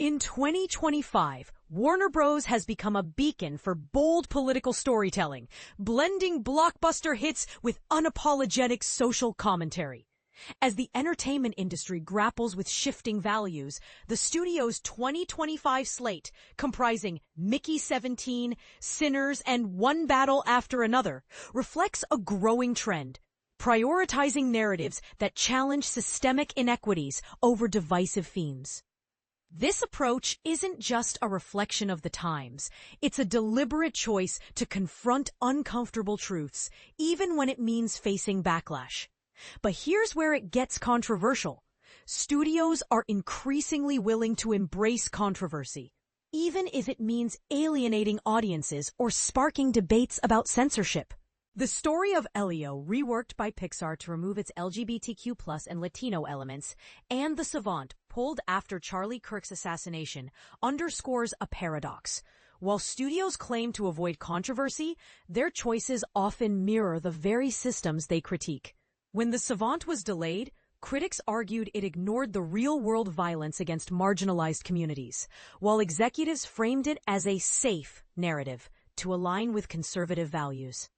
In 2025, Warner Bros. Has become a beacon for bold political storytelling, blending blockbuster hits with unapologetic social commentary. As the entertainment industry grapples with shifting values, the studio's 2025 slate, comprising Mickey 17, Sinners, and One Battle After Another, reflects a growing trend, prioritizing narratives that challenge systemic inequities over divisive themes. This approach isn't just a reflection of the times. It's a deliberate choice to confront uncomfortable truths, even when it means facing backlash. But here's where it gets controversial. Studios are increasingly willing to embrace controversy, even if it means alienating audiences or sparking debates about censorship. The story of Elio, reworked by Pixar to remove its LGBTQ+ and Latino elements, and The Savant, pulled after Charlie Kirk's assassination, underscores a paradox. While studios claim to avoid controversy, their choices often mirror the very systems they critique. When The Savant was delayed, critics argued it ignored the real-world violence against marginalized communities, while executives framed it as a safe narrative to align with conservative values.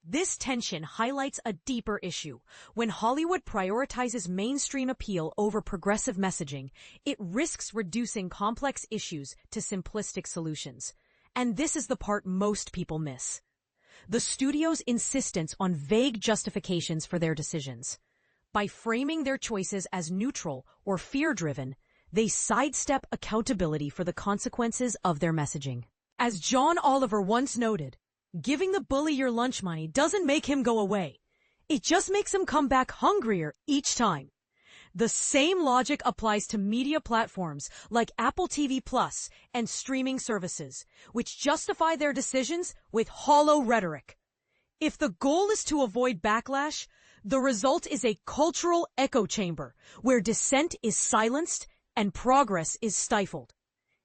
This tension highlights a deeper issue. When Hollywood prioritizes mainstream appeal over progressive messaging, it risks reducing complex issues to simplistic solutions. And this is the part most people miss: the studio's insistence on vague justifications for their decisions. By framing their choices as neutral or fear-driven, they sidestep accountability for the consequences of their messaging. As John Oliver once noted, giving the bully your lunch money doesn't make him go away. It just makes him come back hungrier each time. The same logic applies to media platforms like Apple TV Plus and streaming services, which justify their decisions with hollow rhetoric. If the goal is to avoid backlash, the result is a cultural echo chamber where dissent is silenced and progress is stifled.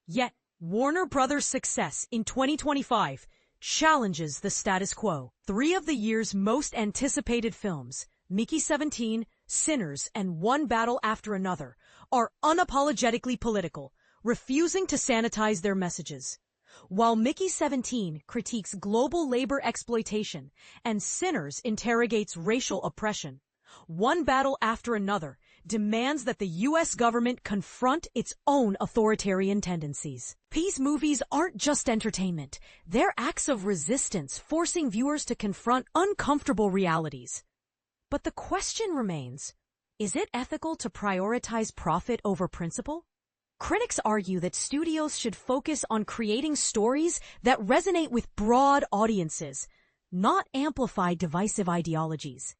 Yet, Warner Bros.' success in 2025 challenges the status quo. 3 of the year's most anticipated films, Mickey 17, Sinners, and One Battle After Another, are unapologetically political, refusing to sanitize their messages. While Mickey 17 critiques global labor exploitation and Sinners interrogates racial oppression, One Battle After Another demands that the U.S. government confront its own authoritarian tendencies. These movies aren't just entertainment. They're acts of resistance, forcing viewers to confront uncomfortable realities. But the question remains, is it ethical to prioritize profit over principle? Critics argue that studios should focus on creating stories that resonate with broad audiences, not amplify divisive ideologies.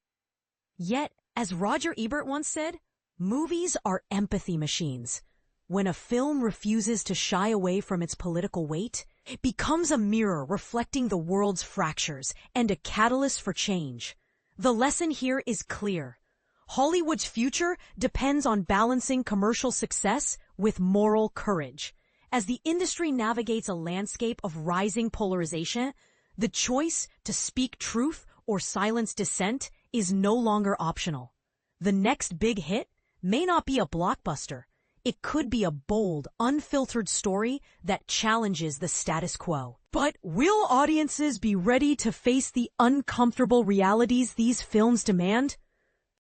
Yet, as Roger Ebert once said, movies are empathy machines. When a film refuses to shy away from its political weight, it becomes a mirror reflecting the world's fractures and a catalyst for change. The lesson here is clear. Hollywood's future depends on balancing commercial success with moral courage. As the industry navigates a landscape of rising polarization, the choice to speak truth or silence dissent is no longer optional. The next big hit may not be a blockbuster. It could be a bold, unfiltered story that challenges the status quo. But will audiences be ready to face the uncomfortable realities these films demand?